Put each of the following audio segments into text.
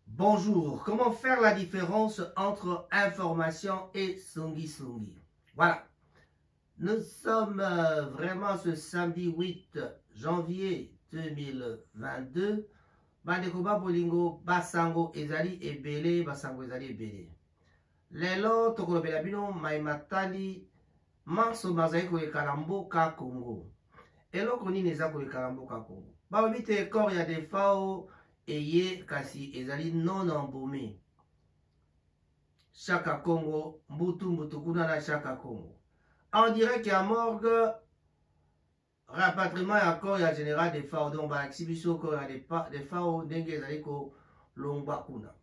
Bonjour, comment faire la différence entre information et songi-songi? Voilà, nous sommes vraiment ce samedi 8 janvier 2022. Bandeko bolingo basango ezali ebele, basango ezali ebele. Lelo tokolobela bino maimatali marso bazali kolekala mboka Congo. Eloko nini eza kolekala mboka Congo? Balobi te corps ya defao eye kasi ezali non embaumé. Chaka Congo, mbutu kuna na Chaka Congo. En direct ya morgue, rapatriement ya corps ya général de FAO. Donc ba exhibition corps ya de FAO ndenge ezali ko longwa kuna.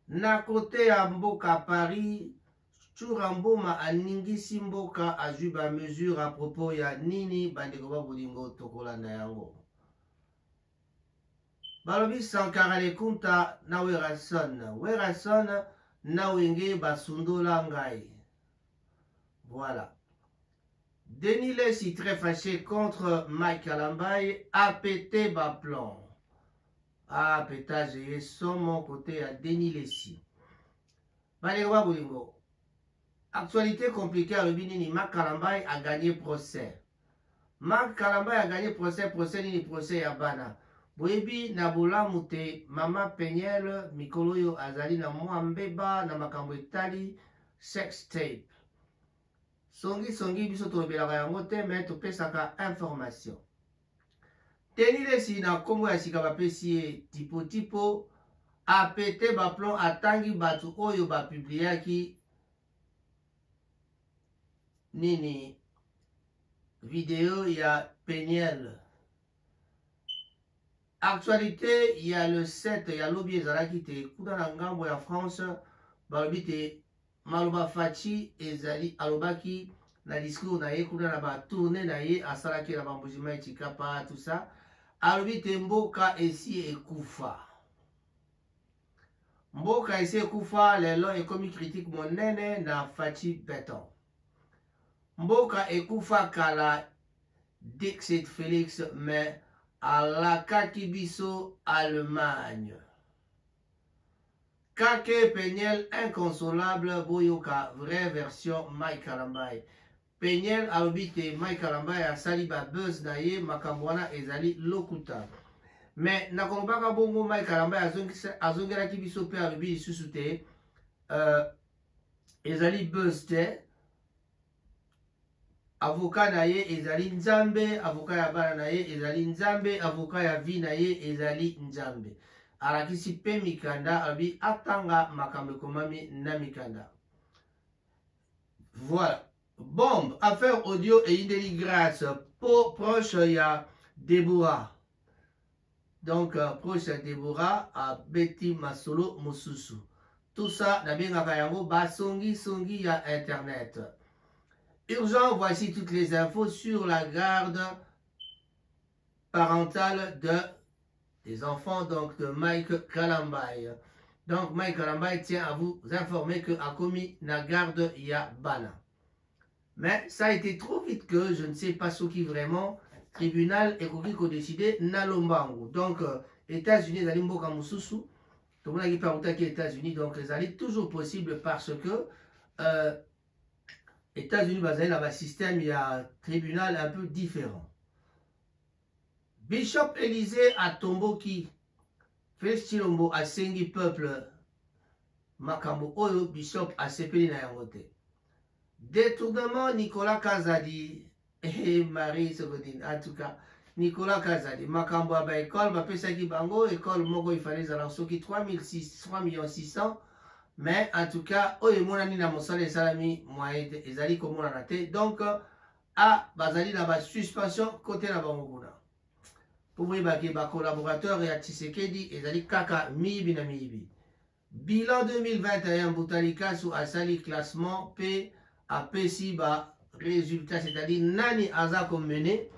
Na kote ya mboka Paris, Chura Mboma aningisi mboka azwi ba mesure à propos ya nini bandeko ba bolingo tokolanda yango. Balobi Sankara Lekunta na Werason na wenge basundola ngai. Voilà. Denis Lessi très fâché contre Mike Kalambai a pété bas plan. Ah, pétage et son mon côté à Denis Lessi. Baléwa Bolingo. Actualité compliquée à Rubinini. Mike Kalambai a gagné procès. Mike Kalambai a gagné procès nini procès ya bana. Boyebi na bolamu te mama Penyel mikolo yo azali na mwa mbeba na makambo etali sex tape. Songi biso tolobelaka yango te me topesaka information. Denis Lessi na kombo ya sika bapesi ye tipo apete baplon atangi batu oyo bapubliaki nini video ya Penyel. Actualité, il y a le 7, il y a l'obi ezalaki te kuna na ngambo ya France, balobi te Maloba Fachi ezali alobaki na discours na ye kuna na ba tourner na ye asalaki na bambujima etikapa tout ça. Alobi te mboka esi ekufa. Mboka esi ekufa lelo ekomi critique monene na Fachi Beton. Mboka ekufa kala Dixit Félix mais alakaki biso Allemagne. Kake Penyel inconsolable boyoka vraie version Mike Kalambai. Penyel alobite Mike Kalambai asali ba buzz na ye makambwana ezali lokuta. Mais nakolobaka bongo Mike Kalambai azongelaki biso pe alobi lisusu te ezali buzz te. Avocat na ye ezali nzambe, avocat ya bana na ye ezali nzambe, avocat ya vie na ye ezali nzambe. Alakisi pe mikanda abi atanga makambo komami na mikanda. Voilà. Bombe, affaire audio et indeli grâce pour proche ya Deborah. Donc proche ya Deborah à Betty Masolo Mosusu. Tout ça na bengaka yango basongi ya internet. Urgent, voici toutes les infos sur la garde parentale des enfants donc de Mike Kalambai. Donc Mike Kalambai tient à vous informer que a commis la garde ya bana. Mais ça a été trop vite que je ne sais pas ce qui vraiment tribunal et qu'on décidé na lombango. Donc États-Unis dans l'imboka mususu. Tout le monde a dit par États-Unis donc les alliés toujours possible parce que États-Unis basé dans un système il y a un tribunal un peu différent. Bishop Élysée à Tomboki, Félix Chilombo a sengi peuple makambo oyo Bishop a sepeli na yangote. Détournement Nicolas Kazadi et Marie Sogodine. En tout cas, Nicolas Kazadi makambo ba école ba pesaki bango école moko il fallait alors soki 3 600. Mais en tout cas, oyo monani na mosala esalami moyen ezali komona te. Donc a bazali na ba suspension côté na bango kuna. Pour vous que ba collaborateur et Tshisekedi ezali kaka miyibi na miyibi. Bilan 2021 Butalika sous asali classement P a pesi ba résultat, c'est-à-dire nani aza comme mené.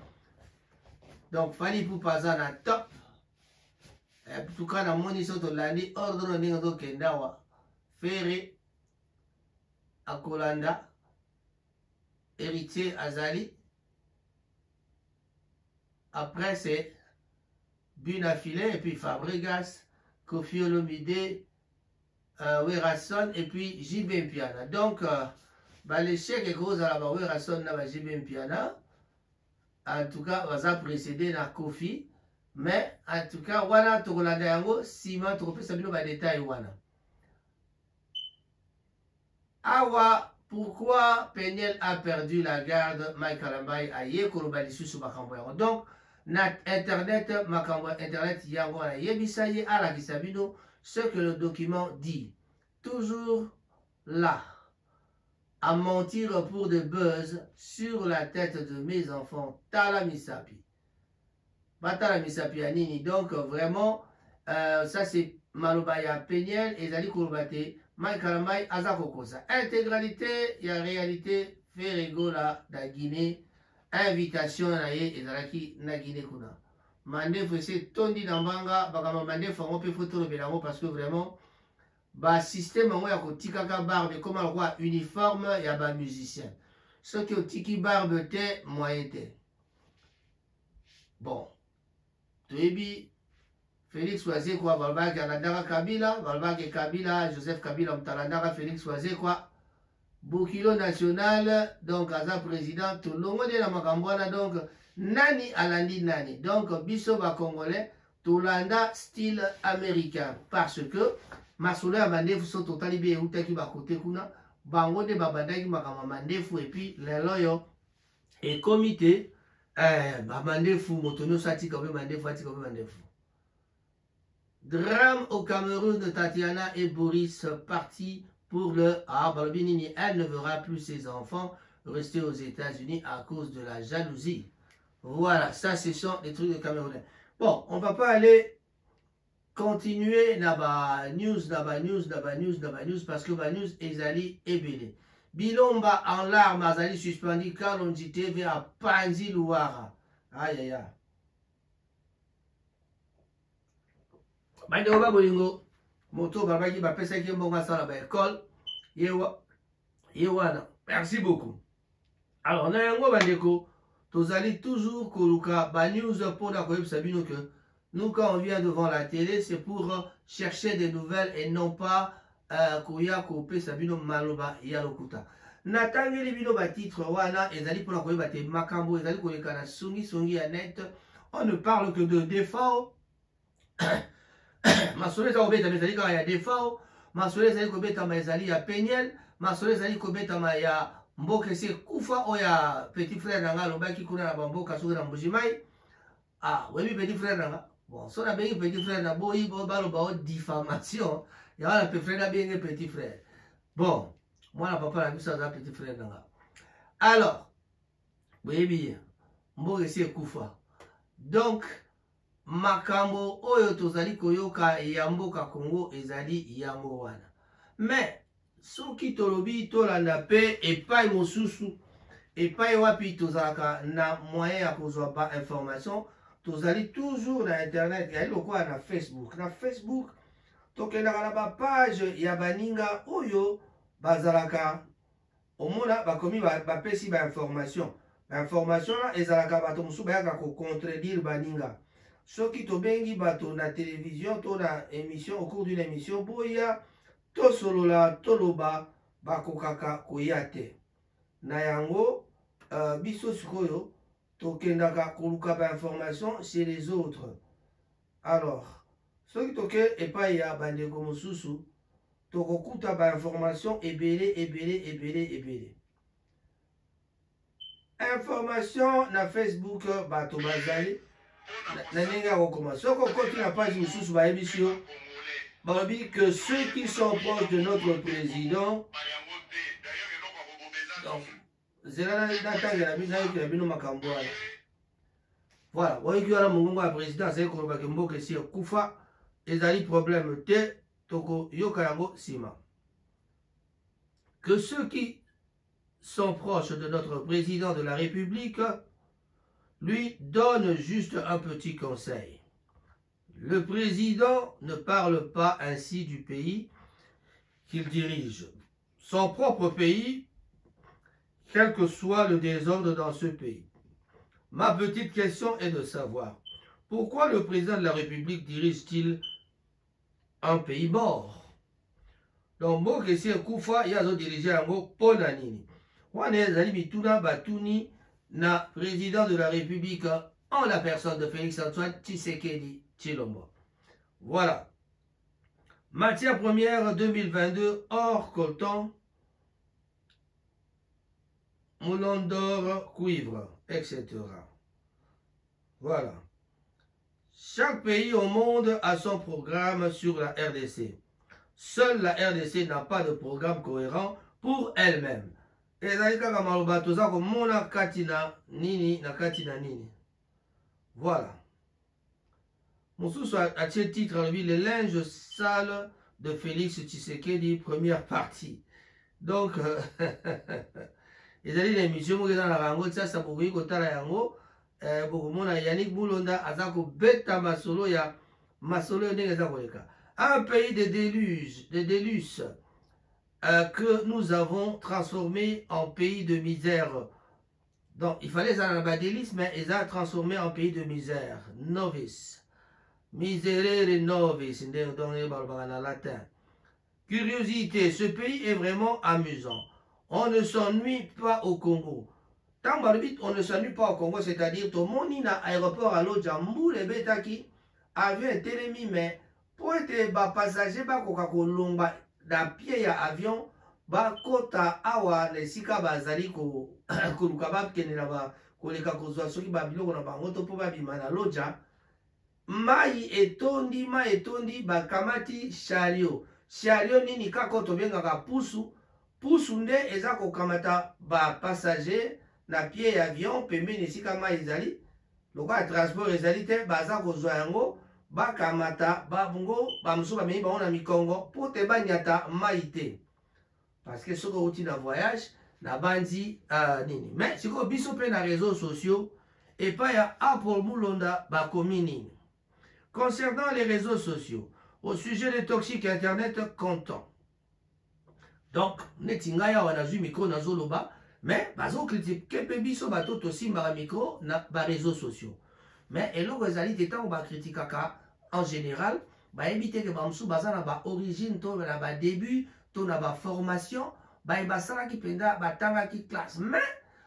Donc fali pour paza na top. En tout cas na moni soto landi ordre ninga do kendawa. Ferré Akolanda, héritier Azali. Après c'est Bunafilé et puis Fabregas Kofi Olomide, Werason et puis JB Mpiana. Donc, l'échec est gros à la Werason na JB Mpiana. En tout cas, on va précéder na Kofi. Mais, en tout cas, wana tokolanda yango, sima tokopesa bino ba détail wana. Awa, pourquoi Peniel a perdu la garde Mike Kalambai a yekoloba lisusu makambo yango. Donc, na internet, makambo internet yango na yebisa ye ala kisabino ce que le document dit. Toujours là, à mentir pour de buzz sur la tête de mes enfants. Tala Misapi. Tala Misapi Anini. Donc, vraiment, ça c'est Malobaya Peniel et Zali Kolobate. Mike Kalambai Azakokosa. Intégralité, il y a réalité, fait rigola da Guinée. Invitation na ye ezalaki na Guinée kuna. Mandef c'est tondi na mbanga bakama mandef ngo pe photo le belango parce que vraiment ba système ngo ya kotikaka barbe comme le roi uniforme ya ba musicien. Ceux qui otiki barbe te moyen te. Bon. Toyebi Félix Oazé quoi balbaki anadaka Kabila, balbaki Kabila, Joseph Kabila mtalandaka Félix Oazé quoi. Bokilo national, donc Aza président, tout le monde est dans donc nani alandi nani. Donc biso ba congolais, tolanda style américain. Parce que Masoule a mandefu so totali bien utaki ba kote kuna, bango de babandaki makama mandefu et puis les loyo et comité ba mandefu motono sati comme mandefu ati comme mandefu. Drame au Cameroun de Tatiana et Boris partis pour le Balbinini, elle ne verra plus ses enfants rester aux États-Unis à cause de la jalousie. Voilà, ça ce sont les trucs de Camerounais. Bon, on va pas aller continuer naba news parce que ba news ezali ebele. Bilomba en larmes azali suspendu car on dit TV à Panzi Louara. Aïe aïe aïe. Bandoba bolingo. Moto babaki bapesa ki mbonga sala ba école yewana. Merci beaucoup. Alors na yango bandeko tozali toujours koluka ba news pour na koyebisa bino que nous quand on vient devant la télé c'est pour chercher des nouvelles et non pas koya kopesa bino maloba ya lokuta. Natangeli bino ba titre wana ezali pour na koyeba te makambo ezali koleka na songi ya net. On ne parle que de défaut. Masole za obeta mezali ka ya defao, masole za kobeta mazali ya Peniel, masole za kobeta ma ya mboke se kufa o ya petit frère nanga lobaki kuna na bamboka soki na mbujimai. Ah, webi petit frère nanga. Bon, so na bengi petit frère na boyi bo balo ba diffamation. Ya wana petit frère na bengi petit frère. Bon, moi na papa na biso za petit frère nanga. Alors, webi mboke se kufa. Donc makambo oyo tozali koyoka ya mboka Congo ezali yango wana. Mais soki tolobi tolanda pe epai mosusu epai wapi tozalaka na moyen ya kozwa ba information tozali toujours na internet ya lokwa na Facebook. Na Facebook tokendaka na ba page ya baninga oyo bazalaka omona bakomi bapesi ba information. Ba information na ezalaka bato mosusu bayaka ko contredire baninga. Soki tobengi bato na télévision to na émission au cours d'une émission boya to solola toloba bakokaka koyate na yango biso sikoyo tokendaka koluka ba information chez les autres. Alors soki toke epai ya bandeko mosusu tokokuta ba information ebele. Information na Facebook bato bazali Nanenga recommence. Ce qu'on continue la page sous ba émission, balobi que ceux qui sont proches de notre président, donc zela natanga na bino makambo ala. Voilà, voyez que la mongongo la président c'est ko ba mboke si kufa ezali problème te toko yoka yango sima. Que ceux qui sont proches de notre président de la République lui donne juste un petit conseil. Le président ne parle pas ainsi du pays qu'il dirige. Son propre pays, quel que soit le désordre dans ce pays. Ma petite question est de savoir, pourquoi le président de la République dirige-t-il en pays bord. Donc, bon, que si un coup fois, il y a des dirigeants pour Nanini. On est allé mituna batuni na président de la République en la personne de Félix-Antoine Tshisekedi Tshilombo. Voilà. Matière première 2022, or coltan, moulin d'or, cuivre, etc. Voilà. Chaque pays au monde a son programme sur la RDC. Seule la RDC n'a pas de programme cohérent pour elle-même. Voilà. Moussou a tiré titre en lui, les linges sales de Félix Tshisekedi, première partie. Donc, ils allaient l'émission, moi, dans la rango, ça, ça pourrait être la rango. Yannick Boulonda, Azako Beta Masolo, ya Masolo, un pays de déluge, que nous avons transformé en pays de misère. Donc, il fallait ça dans la délice, mais ils ont transformé en pays de misère. Novice. Miserere novice, dans le latin. Curiosité, ce pays est vraiment amusant. On ne s'ennuie pas au Congo. Tant on ne s'ennuie pas au Congo, c'est-à-dire tout le monde dans l'aéroport à l'Ojambou, les bétaki, avion et télémi, mais pour être passager, dans pied à avion, kota awa les sika bazali ko lukabab kene na ba koleka kozwa soki babiloko na bango to po babima na loja mai etondi bakamati chariot nini kako tobengaka pusu nde eza kokamata bapassager na pied ya avion pembeni esika mai ezali lokola transport ezali te baza kozwa yango bakamata babongo bamosusu bamemi bango na mikongo po te banyata mai te parce que soki outi na voyage na bandi nini mais sikoyo biso mpe na réseaux sociaux epai ya Apple Mulonda bakomi nini. Concernant les réseaux sociaux, au sujet des toxiques internet content. Donc, netingaya wanazui micro nazoloba, mais bazo critiquer pe biso bato tosimba micro na ba réseaux sociaux. Mais eloko ezali tetango ba critikaka en général, ba éviter que bamsu bazana ba origine to na ba début, to na ba formation, ba basala ki penda batanga ki classe. Mais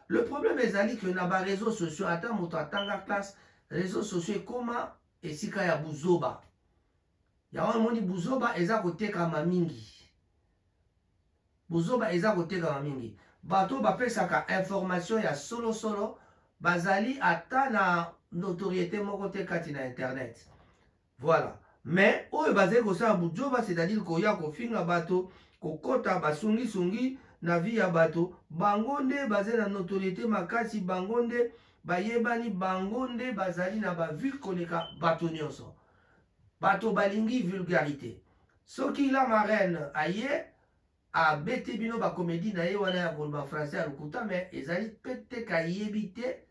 le problème ezali que na ba réseaux sociaux ata moto atanga classe, réseaux sociaux comment esika ya buzoba ya wana moni buzoba eza kotekama mingi bato bapesaka information ya solo bazali ata na notoriété moko te kati na internet. Voilà, mais oyo bazali kosala buzoba c'est-à-dire koya kofinga bato kokota basungi na vie ya bato bango nde bazali na notoriété makasi bango nde bayebani bango nde bazali na ba vue koleka bato nyonso bato balingi vulgarité soki la marraine aye abete bino ba comédie na ye wana ya koloba français ya lokuta mais ezali pete ka yebi te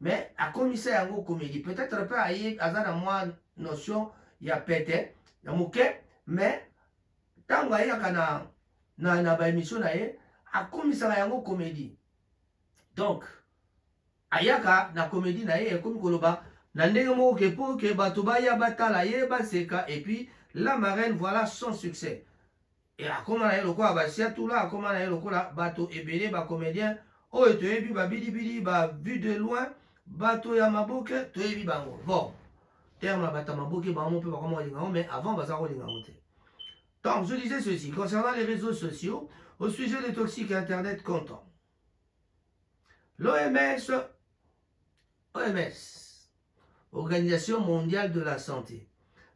mais akomisa yango comédie peut-être pe aye aza na mwa notion ya pete ya moke mais ntango ayaka na ba émission na ye akomisaka yango comédie donc ayaka na comédie na ye ekomi koloba na ndenge moko ke po ke bato baya batala ye baseka et puis la marraine voilà son succès et akoma na ye lokola basiatula akoma na ye lokola bato ebele bacomédien oyo toyebi babilibili bavu de loin bato ya maboke toyebi bango bon terme na bato ya maboke bango mpe bakoma kolinga ngo mais avant baza kolinga ngo te. Donc je disais ceci concernant les réseaux sociaux au sujet des toxiques internet content. L'OMS, Organisation mondiale de la santé.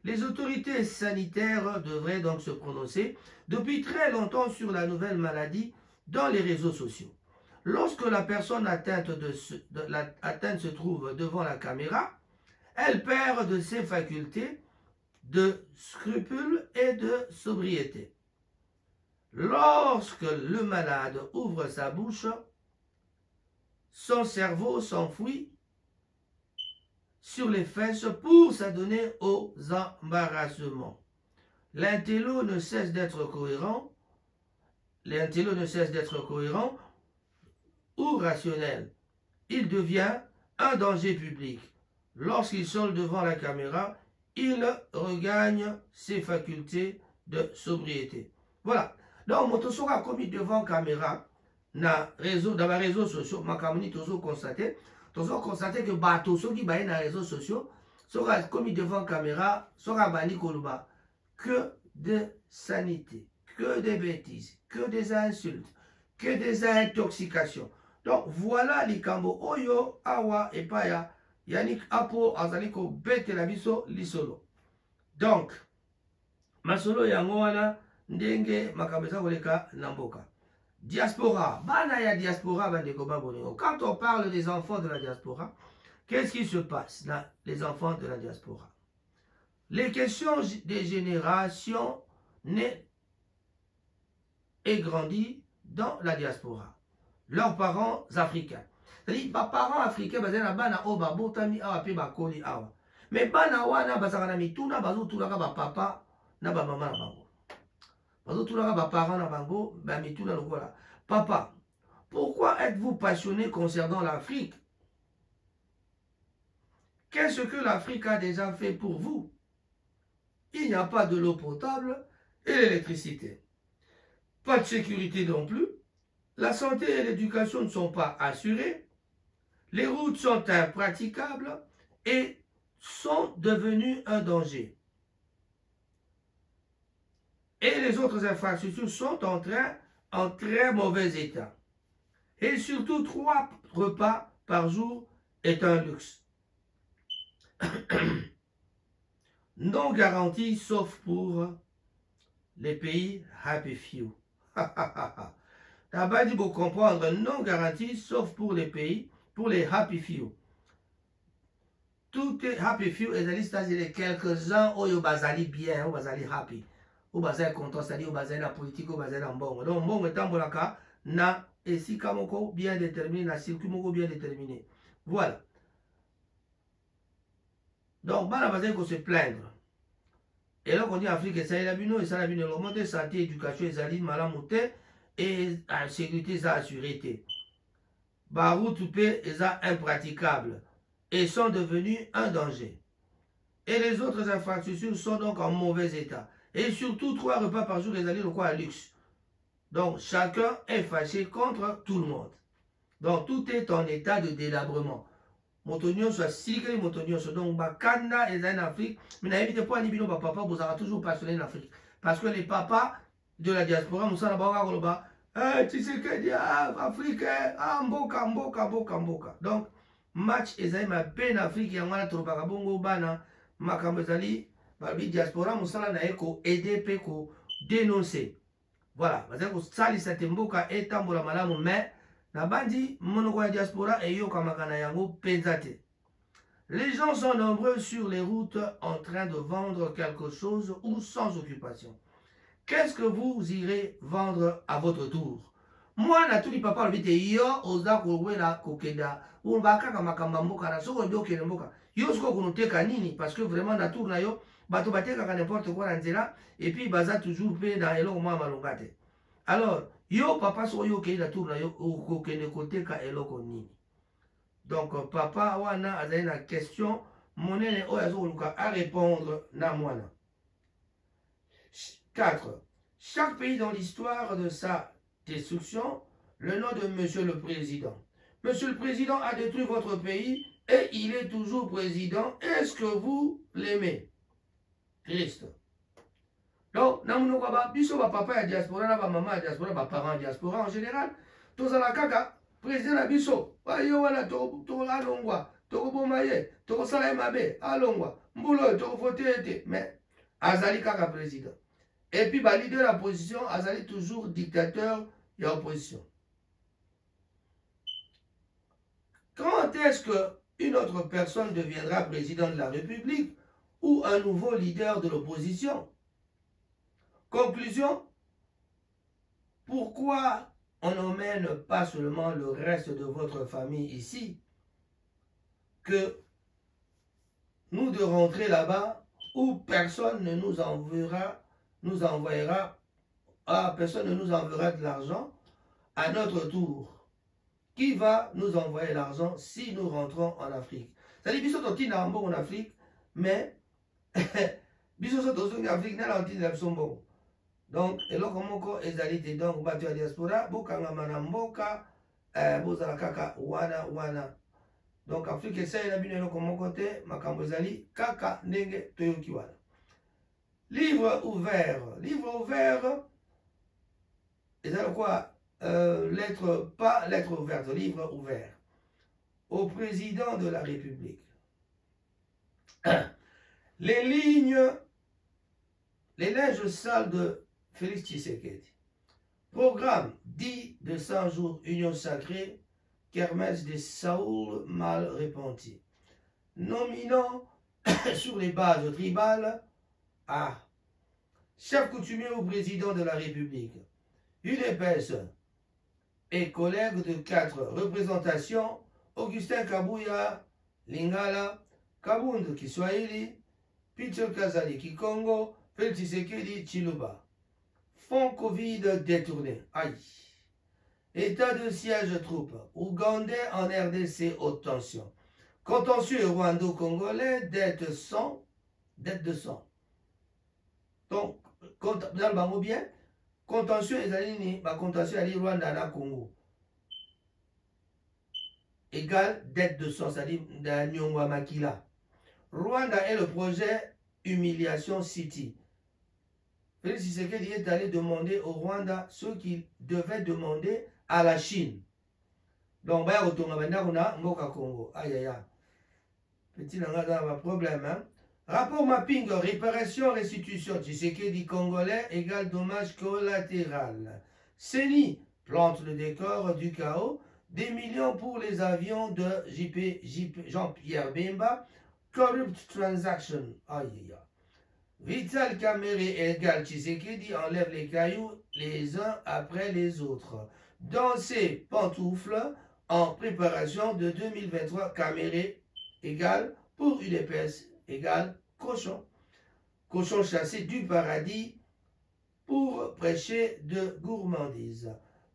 Les autorités sanitaires devraient donc se prononcer depuis très longtemps sur la nouvelle maladie dans les réseaux sociaux. Lorsque la personne atteinte se trouve devant la caméra, elle perd de ses facultés de scrupule et de sobriété. Lorsque le malade ouvre sa bouche, son cerveau s'enfuit sur les fesses pour s'adonner aux embarrassements. L'intello ne cesse d'être cohérent. L'intello ne cesse d'être cohérent ou rationnel. Il devient un danger public. Lorsqu'il sort devant la caméra, il regagne ses facultés de sobriété. Voilà. Donc, Motoso a commis devant caméra dans les réseaux sociaux. Ma caméra, toujours constaté que Batoso qui va dans les réseaux sociaux sera commis devant caméra, sera banni Koluba. Que de sanité, que des bêtises, que des insultes, que des intoxications. Donc, voilà les kambo oyo, awa, et paya. Yannick Apo Azaliko bete la biso lisolo. Donc, masolo yango wana ndenge makabeza koleka namboka. Diaspora, bana ya diaspora bandeko baboningo. Quand on parle des enfants de la diaspora, qu'est-ce qui se passe dans les enfants de la diaspora? Les questions des générations nées et grandis dans la diaspora. Leurs parents africains. C'est-à-dire, les parents africains, ils ont bana oba botami awa pe bakoli awa. Mais bana wana bazakana mituna bazo tulaka ba papa na ba mama na bango. Bazo tulaka ba parents na bango, ba mituna lokola. Papa, pourquoi êtes-vous passionné concernant l'Afrique? Qu'est-ce que l'Afrique a déjà fait pour vous? Il n'y a pas de l'eau potable et l'électricité. Pas de sécurité non plus. La santé et l'éducation ne sont pas assurées. Les routes sont impraticables et sont devenues un danger. Et les autres infrastructures sont en très mauvais état. Et surtout, 3 repas par jour est un luxe. Non garanti sauf pour les pays Happy Few. T'as pas dit pour comprendre, non garanti sauf pour les pays, pour les Happy Few. Tout est Happy Few et c'est-à-dire quelques-uns où ils bazali bien, où bazali happy, où bazali content, c'est-à-dire où bazali la politique, où bazali en bon. Donc bon étant bolaka na et si kamoko bien déterminé, na circuit moko bien déterminé. Voilà. Donc bana bazali qu'on se plaindre. Et là, on dit Afrique, et ça y est la bino, et ça la bino, le monde de santé, éducation, et ça dit malamoute, et la sécurité, ça assurité. Barou toupé, et ça impraticable, et sont devenus un danger. Et les autres infrastructures sont donc en mauvais état. Et surtout, 3 repas par jour, les alliés, le quoi, à luxe. Donc, chacun est fâché contre tout le monde. Donc, tout est en état de délabrement. Motonio soit sigre, motonio soit donc bakanda et en Afrique, mais n'invitez pas ni bino papa, vous aurez toujours passionné en Afrique. Parce que les papas de la diaspora, nous sommes là-bas, tu sais que dit africain, mboka, mboka, mboka, mboka. Donc, match ezali ma peine Afrique, et on a trop bongo bana, makambezali, babi diaspora, nous sommes là ko aider pe ko dénoncer. Voilà, parce que sali satemboka et tambola malamu, mais la bandi monoko ya diaspora et yo kamakana yango penzate. Les gens sont nombreux sur les routes en train de vendre quelque chose ou sans occupation. Qu'est-ce que vous irez vendre à votre tour? Moi, na tuli papa le yo oza kowela kokenda ou bakaka makamba mboka na soko ndo kene mboka. Yo sko kunoteka nini parce que vraiment na tour na yo bato bateka ka n'importe quoi na nzela et puis baza toujours pe dans eloko mwa malongate. Alors, yo papa so yo ke na tour na yo kokende koteka eloko nini. Donc papa wana azali na question monene oyo azoluka à répondre na mwana. 4. Chaque pays dans l'histoire de sa destruction, le nom de Monsieur le Président. Monsieur le Président a détruit votre pays et il est toujours président. Est-ce que vous l'aimez? Christ. Donc, namuno kwa biso ba papa ya diaspora na ba mama ya diaspora, ba parents ya diaspora en général, tozala kaka président na biso. Wa yo wana to alongwa, to bomaye, to sala mabe, alongwa. Mbulo to voter mais azali kaka président. Et puis, bah, leader de la position, azali toujours dictateur et opposition. Quand est-ce qu'une autre personne deviendra président de la République ou un nouveau leader de l'opposition? Conclusion, pourquoi on n'emmène pas seulement le reste de votre famille ici, que nous de rentrer là-bas où personne ne nous enverra personne ne nous enverra de l'argent à notre tour. Qui va nous envoyer l'argent si nous rentrons en Afrique? C'est-à-dire, nous sommes en Afrique, mais biso so tozongi Afrique na lantine na biso mbongo. Donc eloko moko ezali te, donc bato ya diaspora bokangama na mboka bozala kaka wana. Donc Afrique esayi na bino eloko moko te, makambo ezali kaka ndenge toyoki wana. Livre ouvert, ezali quoi? Pas lettre ouverte, livre ouvert au président de la République. Les linges sales de Félix Tshisekedi. Programme dit de 100 jours Union sacrée, kermesse de Saoul mal repenti. Nominant sur les bases tribales chef coutumier au président de la République. UDPS et collègues de 4 représentations, Augustin Kabouya, Lingala, Kabund Kiswahili, Peter Kazali Kikongo, Félix Tshisekedi Chiluba. Fonds Covid détourné. Aïe. État de siège troupes. Ougandais en RDC haute tension. Contentieux rwando-congolais, dette de 100. Donc, dans le bango bien, contentieux ezali contentieux ali Rwanda na Congo. Égale dette de 100, c'est-à-dire de Nyongwa Makila. Rwanda est le projet Humiliation City. Félix Tshisekedi est allé demander au Rwanda ce qu'il devait demander à la Chine. Donc, bah, retourne à Mboka Congo. Aïe aïe aïe. Petit langage dans un problème. Hein? Rapport mapping, réparation, restitution. Tshisekedi congolais égale dommage collatéral. CENI plante le décor du chaos. Des millions pour les avions de JP Jean-Pierre Bemba. Corrupt transaction. Aïe aïe aïe. Vital Kamere égale Tshisekedi enlève les cailloux les uns après les autres. Dans ses pantoufles, en préparation de 2023, Kamere égale pour UDPS égale cochon. Cochon chassé du paradis pour prêcher de gourmandise.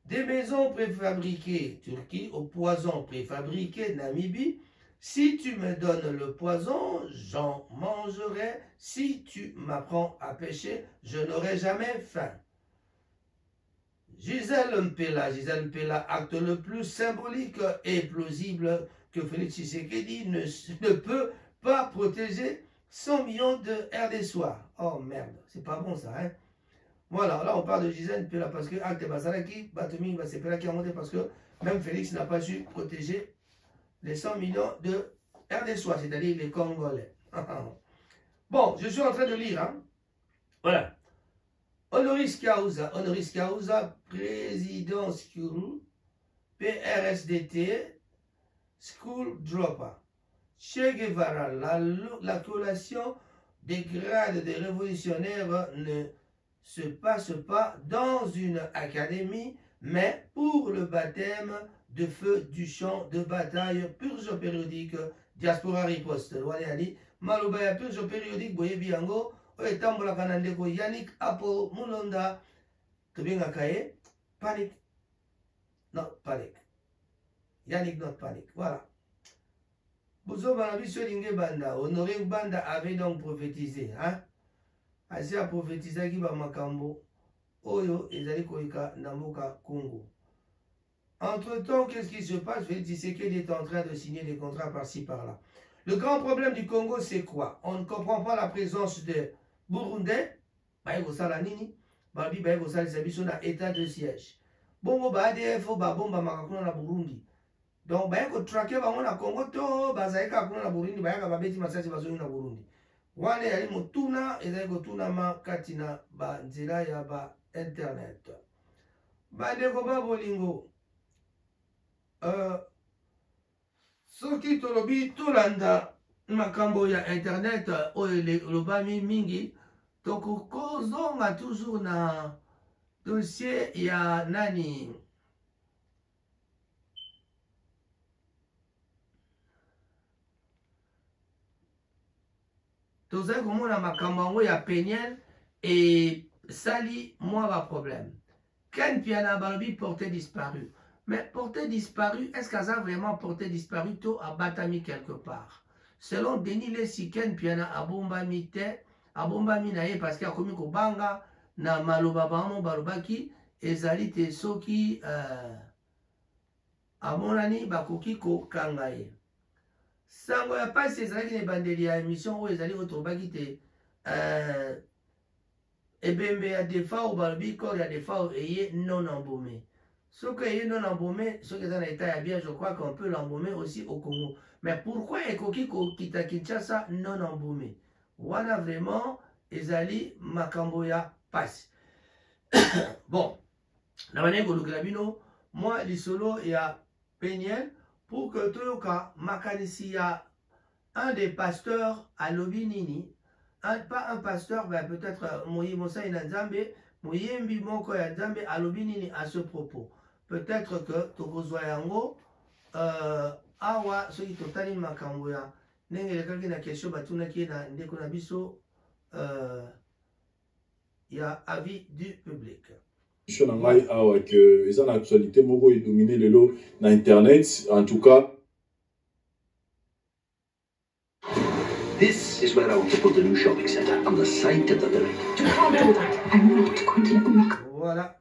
Des maisons préfabriquées Turquie au poison préfabriqué Namibie. Si tu me donnes le poison, j'en mangerai. Si tu m'apprends à pêcher, je n'aurai jamais faim. Gisèle Mpela, acte le plus symbolique et plausible que Félix Tshisekedi ne peut pas protéger 100 millions de RD soirs. Oh merde, c'est pas bon ça, hein. Voilà, là on parle de Gisèle Mpela parce que acte Basaraki, Batomi Basepela qui a monté parce que même Félix n'a pas su protéger les 100 millions de RD soirs, c'est-à-dire les Congolais. Bon, je suis en train de lire, hein. Voilà. Honoris Causa, Président School, PRSDT, School Dropper. Che Guevara, la collation des grades des révolutionnaires ne se passe pas dans une académie, mais pour le baptême de feu du champ de bataille, purge périodique, diaspora riposte. Waliali, Malobaya purge périodique, Boyebi Yango, Oetambola Kanandeko, Yannick Apo Mulonda, Tobinga Kaye, panic, not panic. Yannick, not panic. Voilà. Bozo Banabiso Linge Banda, Honoré Banda avait donc prophétisé, hein? Asi a prophétisé qui va Makambo, Oyo, Ezali Koika, Namoka, Congo. Entre-temps, qu'est-ce qui se passe? Félix Tshisekedi est en train de signer des contrats par-ci, par-là. Le grand problème du Congo, c'est quoi? On ne comprend pas la présence de Burundais, Baïgo Salanini, Babi Baïgo Salisabiso na état de siège. Bongo ba ADF, ba bomba makakuna na Burundi. Donc, Baïgo traqué bango na Congo, to bazaika kuna na Burundi, Baïga babeti masasi bazoni na Burundi. Wane yali mutuna, ezaigo tuna ma katina ba nzela ya ba internet. Bandeko ba bolingo. Soki tolobi tolanda makambo ya internet oyo lobami mingi tokozonga toujours na dossier ya nani tozali komona makambo yango ya Peniel et sali moi ba problème. Ken Piana balobi porté disparu. Mais porté disparu, est-ce qu'elle a vraiment porté disparu tout à Batami quelque part? selon Denis Lesiken piana abombami te abombami na ye parce que akomi kobanga na maloba bango balobaki ezali te soki amonani bakoki kokanga ye sango ya pasi ezalaki na ebandeli ya émission oyo ezali otobaki te ebembe ya defa oyo balobi corps ya defa oyo eye non embaume soki eye non embaume soki eza na état ya bien je crois qu'on peut l'embaumer aussi au Congo mais pourquoi ekoki kokita Kinshasa non embaume wana vraiment ezali makambo ya pasi bon na bandeko kolukela bino moi lisolo ya Peniel pour que toyoka makanisi ya un des pasteurs alobi nini pas un pasteur ben peut-être Moïse Nzambe Moyembi moko ya Nzambe alobi nini à ce propos peut-être que tokozwa yango awa soki totali makambo ya ndenge elekaki na question batunaki na ndeko na biso ya avis du public. Que ils ont l'actualité moko est dominé lelo na internet en tout cas. This is where I want to put the new shopping center on the site of the village. You can't do that. I'm not going to let them look. Voilà.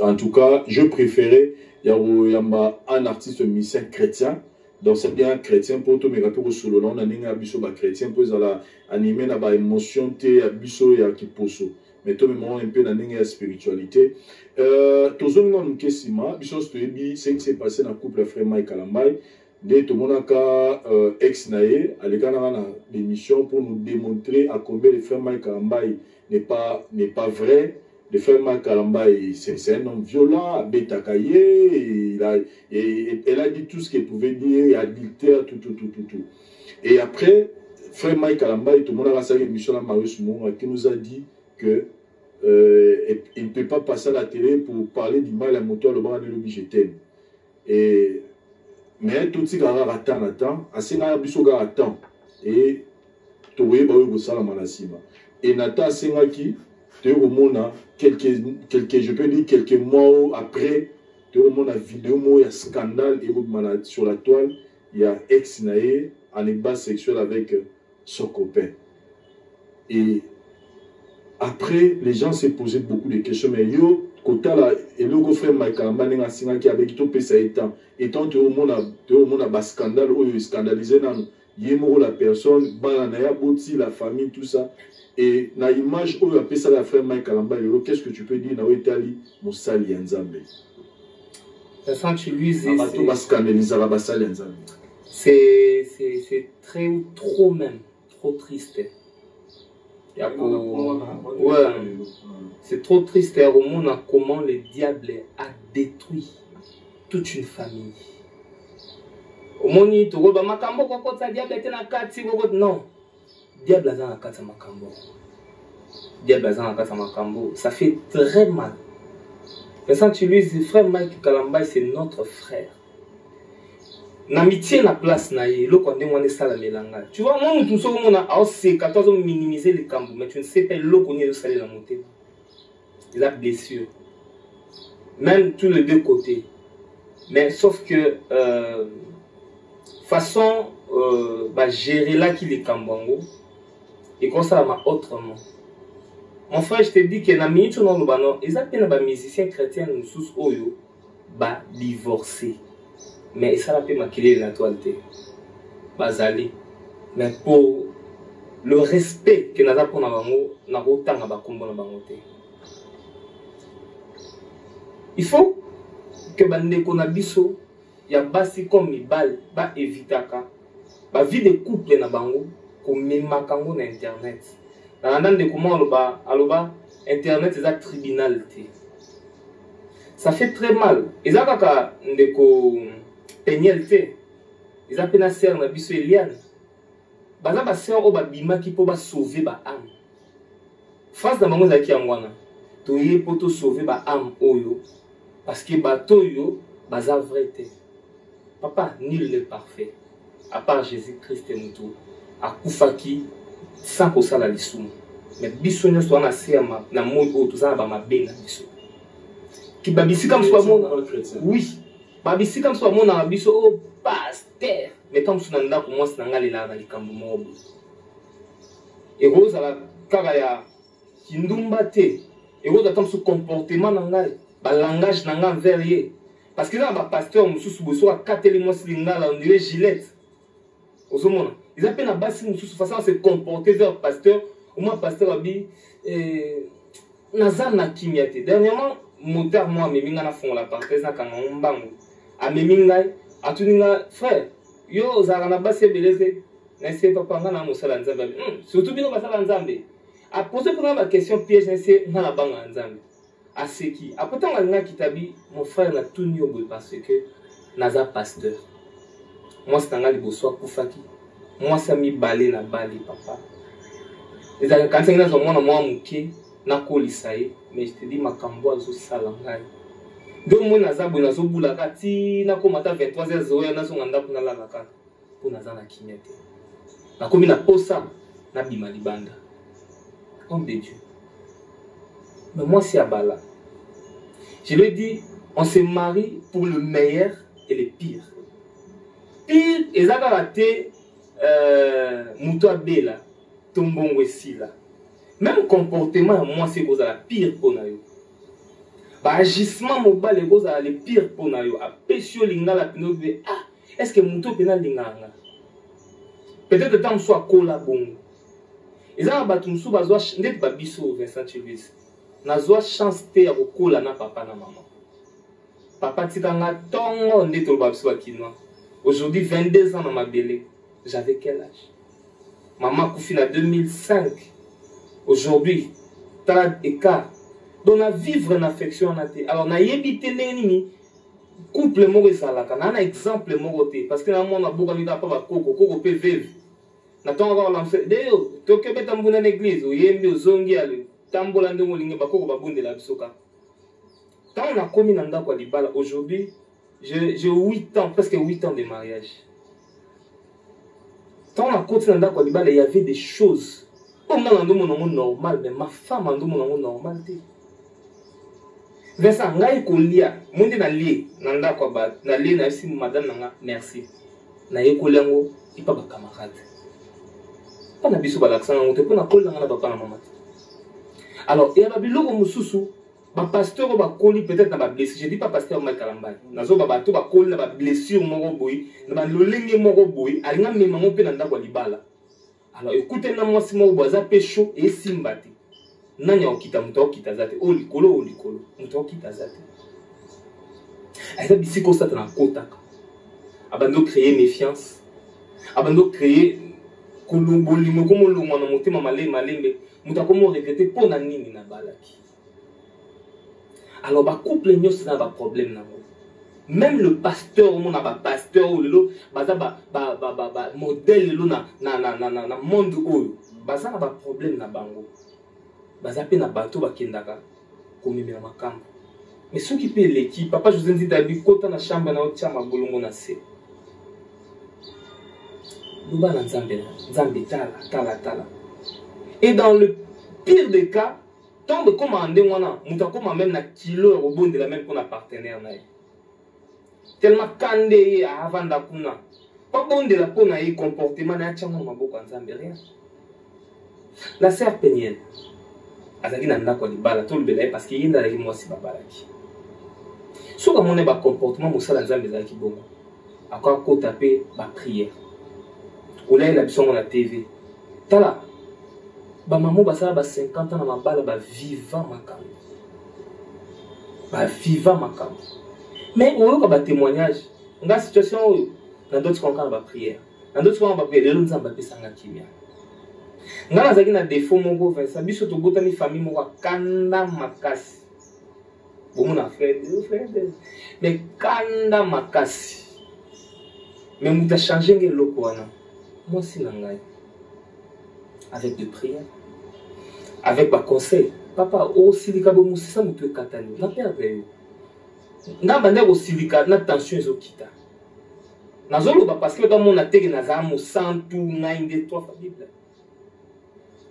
En tout cas, je préférais yamba un artiste musicien chrétien. Donc c'est bien chrétien pour tout mais rapport solo là on a ninga biso ba chrétien pour ça animer na ba émotion te biso ya kiposo. Mais tout le monde un peu dans la spiritualité. Tous on a kesima biso stoyebi c'est qui s'est passé dans couple frère Mike Kalambay. Dès tout le monde a ex nae alekana na l'émission pour nous démontrer à combien le frère Mike Kalambay n'est pas vrai. Le frère Mike Kalambay c'est un homme violent, bêta caillé, elle a dit tout ce qu'elle pouvait dire, adultère, tout. Et après, frère Mike Kalambay, tout le monde a rassemblé l'émission à Marius Moura qui nous a dit que il ne peut pas passer à la télé pour parler du mal à moteur le bras de l'objet je t'aime. Et mais tout ce qui a attend, assez n'a biso ga attend et tu vois ba yo sala manasima. Et Nata Sengaki tu vois quelques je peux dire quelques mois après tu vois la vidéo il y a scandale et sur la toile il y a ex nae en ébat sexuel avec son copain. Et après, les gens se posaient beaucoup de questions. Mais yo, côté là, et le frère Michael Manning a signé qui avait tout payé ça étant tout le monde a un scandale où il scandalisé dans yémo la personne, banana boti la famille tout ça. Et na image où il a payé ça la frère Michael Manning, qu'est-ce que tu peux dire dans Italie, mon sali Nzambe. Ça tu lui c'est très trop même, trop triste. Ouais, c'est trop triste au monde comment le diable a détruit toute une famille. Au monde il te dit makambo koko ta diable était na kati koko non. Diable a na kati makambo. Diable a na kati makambo, ça fait très mal. Mais ça tu lui dis frère Mike Kalambay c'est notre frère. N'amitié la place naïe, le condé on est ça la mélanga. Tu vois, moi tout ça on a aussi 14 minimiser les cambos, mais tu ne sais pas l'eau qu'on est le salé la montée. Il a blessure. Même tous les deux côtés. Mais sauf que façon gérer là qui les cambango et comme ça m'a autrement. Mon frère, je te dis que la minute non le banon, ils appellent les musiciens chrétiens nous sous oyo ba divorcer. Mais ça n'a pas maquillé la toile. Bazali. Mais pour le respect que nous avons pour nous, nous avons autant de il faut que bandeko na biso ya basi comme mibal ba evitaka ba vie de couple na bango ko memakango na internet. Na ndande comment aloba internet est un tribunal. Ça fait très mal. Ezaka ndeko Peniel te, ils appellent la sœur na biso Eliane. Baza ba sœur o ba bima ki po ba sauver ba âme. Face na bango zaki angwana. To ye po to sauver ba âme oyo parce que ba to yo baza vrai te. Papa, nul n'est parfait à part Jésus-Christ et mutu. Akufaki sans ko sala lisumu. Mais biso nyo so na sema na moyo o to za ba mabena biso. Ki babisi comme soit mon. Oui. Babisi comme soit mon abiso oh pasteur mais tant que nanda pour moi c'est nanga les là dans les cambo et rose à la caraya kindumba te et rose attend ce comportement nanga ba langage nanga envers ye parce que là ba pasteur mususu boso a kateli moi silinga là on dirait Gillette osomona ils appellent na basi mususu façon à se comporter vers pasteur au moins pasteur abi nazana kimiate dernièrement moteur moi meminga na fond la parenthèse na kanga mbango a meminga atuninga frère yo zara na basi beleze na essayer papa nga na mosala nzambe surtout bino basala nzambe a poser pour la question piège na essayer na banga nzambe a seki a potanga nga kitabi mon frère na tout nyo parce que naza pasteur moi c'est nga liboso kufaki moi ça mi balé na bali papa les a quand na zo mona moi muke na kolisa ye mais je te dis makambo azo sala ngai donc moi naza bo nazo bula kati na komata 23h zoya na songa ndako na lala kaka pour naza na kinyate na komi na posa na bima libanda homme de Dieu mais moi c'est abala je lui dis on se marie pour le meilleur et le pire pire ezaka raté muto abela tombongo esila même comportement moi c'est cause la pire pour nayo ba agissement mobile cause le pire pour nayo a pesio linga la pino ah est-ce que muto pena linganga peut-être tant soit kola bongo ezanga batu musu bazwa ndeti ba biso Vincent Chivis nazwa chance te ya kokola na papa na maman papa tikanga tongo ndeti ba biso bakinois aujourd'hui 22 ans na mabele j'avais quel âge maman koufi na 2005 aujourd'hui t'as écart donc na vivre une affection na te alors na yebite nini couple moko esalaka na exemple moko te parce que na mona boka mita pa ba koko pe veve na tonga ka lancer deo toke beta mbuna na église oyembi ozongi ale tambola ndongo linge bakoko babundela bisoka quand on a commis na ndako libala aujourd'hui j'ai 8 ans presque 8 ans de mariage quand on a continué na ndako libala il y avait des choses on a un normal mais ma femme a un normal Vincent ngai kolia monde na lie na ndako ba na lie na si madame nanga merci na ye kolengo ipa ba camarade pas na biso ba l'accent ngote pour na kola na papa na maman alors et ba biloko mususu ba pasteur ba koli peut-être na ba blessure je dis pas pasteur mal kalamba nazo ba bato ba koli na ba blessure moko boy na ba lolenge moko boy alinga mema mo pe na ndako libala alors écoutez na moi si mo boza pécho et simbati nanya okita muto okita zate o likolo muto okita zate eza bisiko ça na kota abando créer méfiance abando créer kolombolimo comme longo na motema malembe muta comme regretter pour na nini na balaki alors ba couple nyos na ba problème na même le pasteur on a ba pasteur ou lelo baza ba modèle lelo na monde oyo baza na ba problème na bango baza pe na bato bakendaka komemela makambo mais ceux qui paient l'équipe papa José Nzida bikota na chambre na otia mabolongo na se luba na nzambe tala et dans le pire des cas tant de commander wana muta koma même na kilo au bon de la même pour na partenaire na tellement kande avant d'akuna pas bon de la peau na y comportement na tchama maboko nzambe rien la sœur Peniel azaki na ndako libala to libela parce que yinda la moi si babalaki so comme on est ba comportement mosala nzambe zaki bongo akwa ko taper ba prière oula la biso na TV tala ba maman basala ba 50 ans na mabala ba vivant makambo mais on a ba témoignage nga situation na d'autres concans ba prière na d'autres concans ba prière le nzamba pesanga kimia nga nazaki na défaut moko Vincent biso tobotami famille moko kanda makasi bomona frère mais kanda makasi mais muta changer ngeloko wana moi si na ngai avec des prières avec ba conseil papa o silika bo musisa mutu katani na perdre nga bande ko silika na tension ezokita nazoloba parce que dans mon atege naza mo santu ngai nde toi fa bible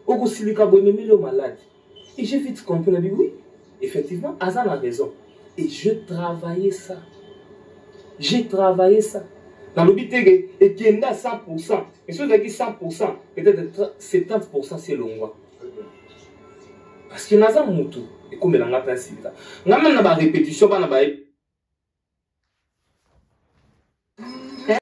au silika bo même le malade et j'ai vite compris oui effectivement Azan a raison et j'ai travaillé ça Dans le but, et qui est à 100%. Et si vous avez 100%, peut-être 70% c'est l'ongwa. Parce que nous avons tout. Et comme il y a un peu de répétition,